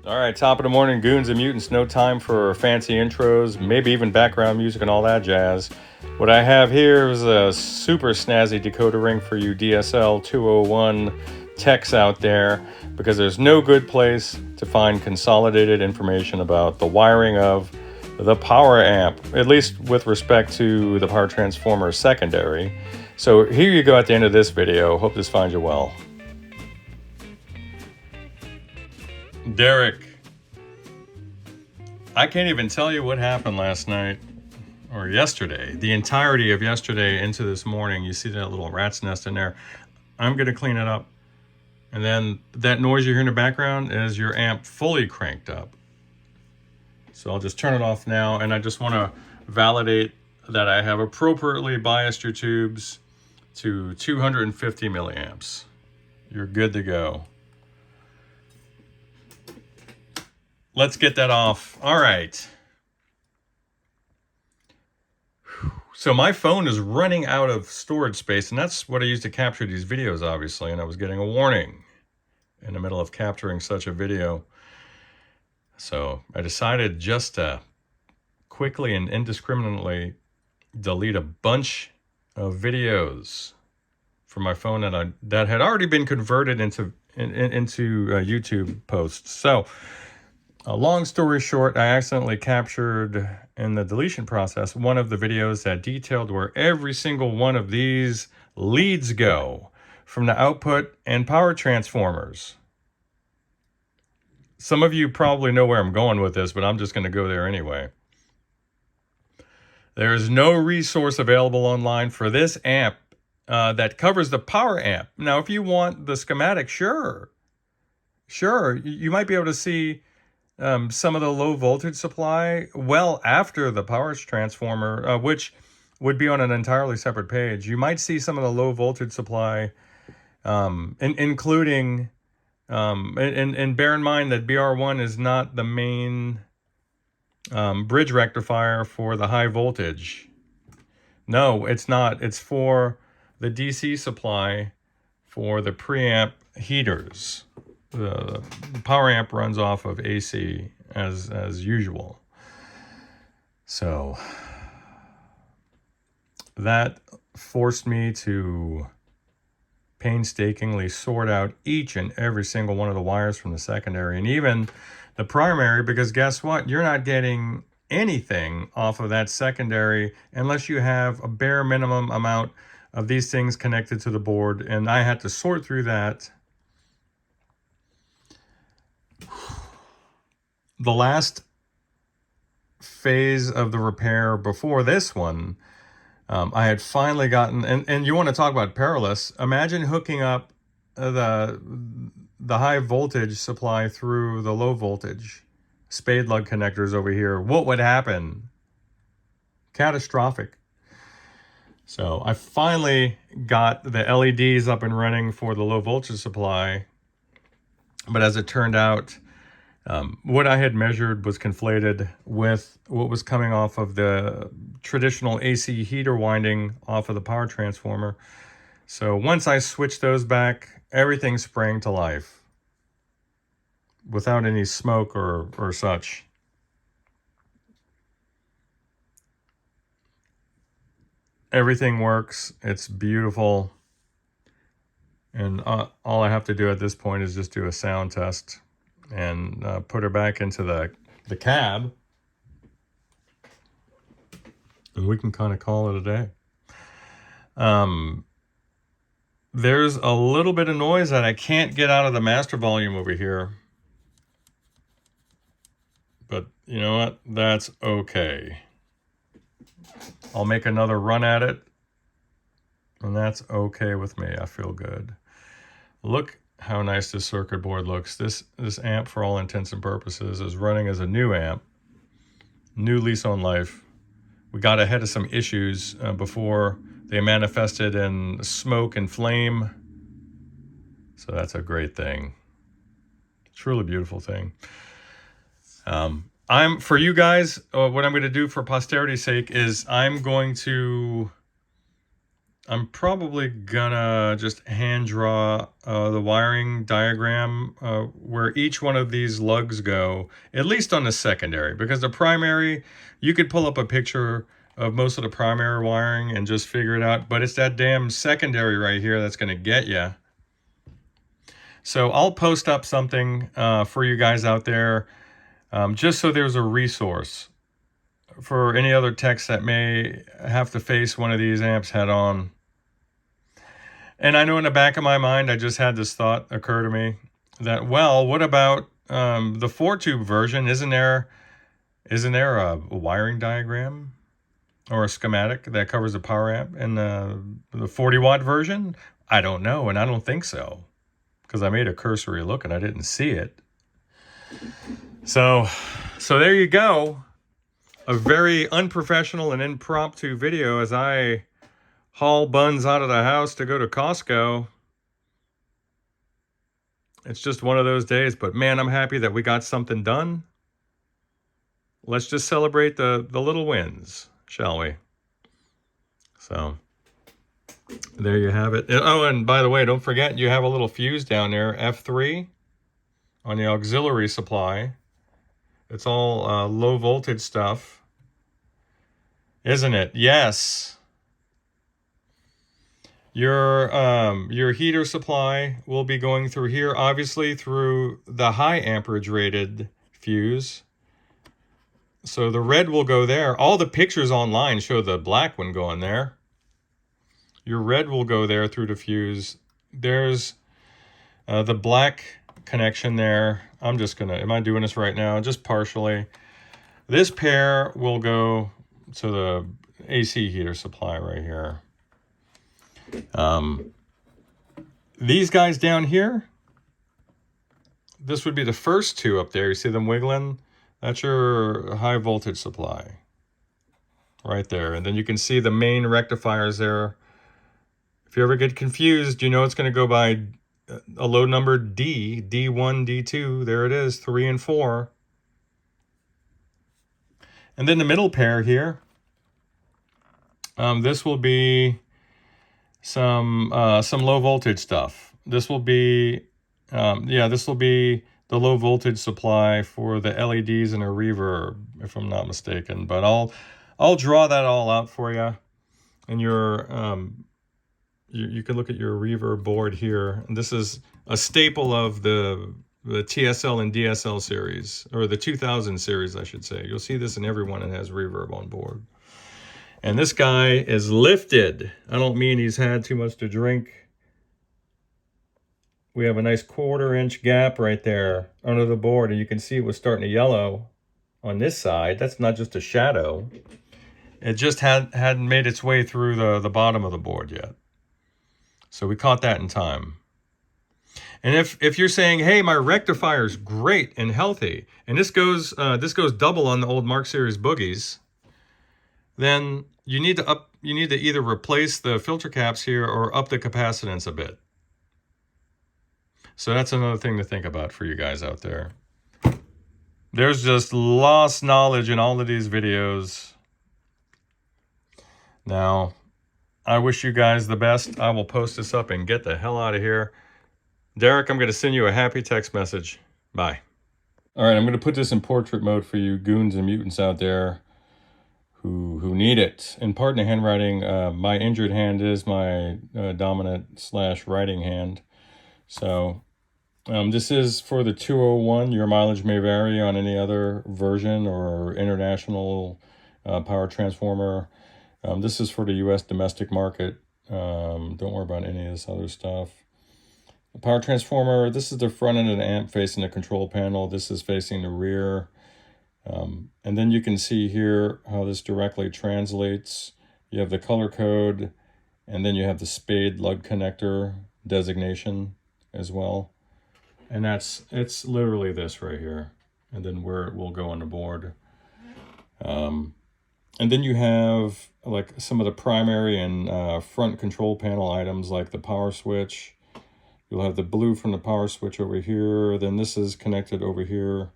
All right, top of the morning, goons and mutants. No time for fancy intros, maybe even background music and all that jazz. What I have here is a super snazzy decoder ring for you DSL 201 techs out there, because there's no good place to find consolidated information about the wiring of the power amp, at least with respect to the power transformer secondary. So here you go at the end of this video. Hope this finds you well. Derek, I can't even tell you what happened last night or yesterday. The entirety of yesterday into this morning. You see that little rat's nest in there. I'm going to clean it up. And then that noise you hear in the background is your amp fully cranked up. So I'll just turn it off now, and I just want to validate that I have appropriately biased your tubes to 250 milliamps. You're good to go. Let's get that off. All right. So my phone is running out of storage space, and that's what I use to capture these videos, obviously, and I was getting a warning in the middle of capturing such a video. So I decided just to quickly and indiscriminately delete a bunch of videos from my phone that had already been converted into YouTube posts. So long story short, I accidentally captured in the deletion process one of the videos that detailed where every single one of these leads go from the output and power transformers. Some of you probably know where I'm going with this, but I'm just going to go there anyway. There is no resource available online for this amp that covers the power amp. Now, if you want the schematic, sure, you might be able to see some of the low voltage supply well after the power transformer, which would be on an entirely separate page. You might see some of the low voltage supply, including, and bear in mind that BR1 is not the main bridge rectifier for the high voltage. No, it's not. It's for the DC supply for the preamp heaters. The power amp runs off of AC as usual. So that forced me to painstakingly sort out each and every single one of the wires from the secondary and even the primary, because guess what? You're not getting anything off of that secondary unless you have a bare minimum amount of these things connected to the board, and I had to sort through that. The last phase of the repair before this one, I had finally gotten, and you want to talk about perilous, imagine hooking up the high voltage supply through the low voltage spade lug connectors over here. What would happen? Catastrophic. So I finally got the LEDs up and running for the low voltage supply, but as it turned out, what I had measured was conflated with what was coming off of the traditional AC heater winding off of the power transformer. So once I switched those back, everything sprang to life without any smoke or such. Everything works. It's beautiful. And all I have to do at this point is just do a sound test and put her back into the cab, and we can kind of call it a day. There's a little bit of noise that I can't get out of the master volume over here, but you know what? That's okay. I'll make another run at it, and that's okay with me. I feel good. Look how nice this circuit board looks. This amp, for all intents and purposes, is running as a new amp. New lease on life. We got ahead of some issues before they manifested in smoke and flame. So that's a great thing. Truly beautiful thing. For you guys, what I'm going to do for posterity's sake is I'm going to I'm probably gonna just hand draw the wiring diagram where each one of these lugs go, at least on the secondary, because the primary, you could pull up a picture of most of the primary wiring and just figure it out, but it's that damn secondary right here that's gonna get you. So I'll post up something for you guys out there, just so there's a resource for any other techs that may have to face one of these amps head on. And I know in the back of my mind, I just had this thought occur to me that, well, what about the 4-tube version? Isn't there a wiring diagram or a schematic that covers a power amp in the 40-watt version? I don't know, and I don't think so, because I made a cursory look and I didn't see it. So there you go. A very unprofessional and impromptu video as I haul buns out of the house to go to Costco. It's just one of those days, but man, I'm happy that we got something done. Let's just celebrate the little wins, shall we? So there you have it. Oh, and by the way, don't forget you have a little fuse down there, F3, on the auxiliary supply. It's all low voltage stuff, isn't it? Yes. Your heater supply will be going through here, obviously through the high amperage rated fuse. So the red will go there. All the pictures online show the black one going there. Your red will go there through the fuse. There's the black connection there. I'm just gonna, am I doing this right now? Just partially. This pair will go to the AC heater supply right here. These guys down here, this would be the first two up there. You see them wiggling? That's your high voltage supply right there. And then you can see the main rectifiers there. If you ever get confused, you know it's going to go by a load number D, D1, D2. There it is, 3 and 4. And then the middle pair here, this will be some low voltage stuff. This will be, this will be the low voltage supply for the LEDs and a reverb, if I'm not mistaken. But I'll draw that all out for you. And you can look at your reverb board here. And this is a staple of the TSL and DSL series, or the 2000 series, I should say. You'll see this in everyone that has reverb on board. And this guy is lifted. I don't mean he's had too much to drink. We have a nice 1/4 inch gap right there under the board, and you can see it was starting to yellow on this side. That's not just a shadow. It just hadn't made its way through the bottom of the board yet. So we caught that in time. And if you're saying, hey, my rectifier's great and healthy, and this goes double on the old Mark Series boogies, then you need to either replace the filter caps here or up the capacitance a bit. So that's another thing to think about for you guys out there. There's just lost knowledge in all of these videos. Now, I wish you guys the best. I will post this up and get the hell out of here. Derek, I'm going to send you a happy text message. Bye. All right, I'm going to put this in portrait mode for you goons and mutants out there who need it. And pardon the handwriting, my injured hand is my dominant/writing hand. So this is for the 201. Your mileage may vary on any other version or international power transformer. This is for the U.S. domestic market. Don't worry about any of this other stuff. The power transformer, this is the front end of the amp facing the control panel. This is facing the rear. And then you can see here how this directly translates. You have the color code, and then you have the spade lug connector designation as well. And it's literally this right here, and then where it will go on the board. And then you have like some of the primary and front control panel items like the power switch. You'll have the blue from the power switch over here. Then this is connected over here.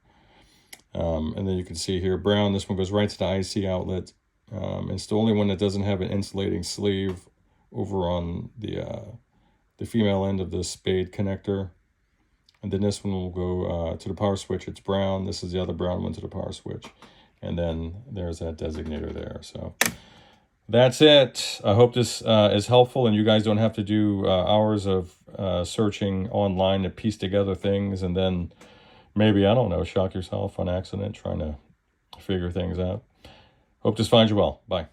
And then you can see here, brown, this one goes right to the IC outlet. It's the only one that doesn't have an insulating sleeve over on the female end of the spade connector. And then this one will go to the power switch. It's brown. This is the other brown one to the power switch. And then there's that designator there. So that's it. I hope this is helpful and you guys don't have to do hours of searching online to piece together things and then maybe, I don't know, shock yourself on accident trying to figure things out. Hope this finds you well. Bye.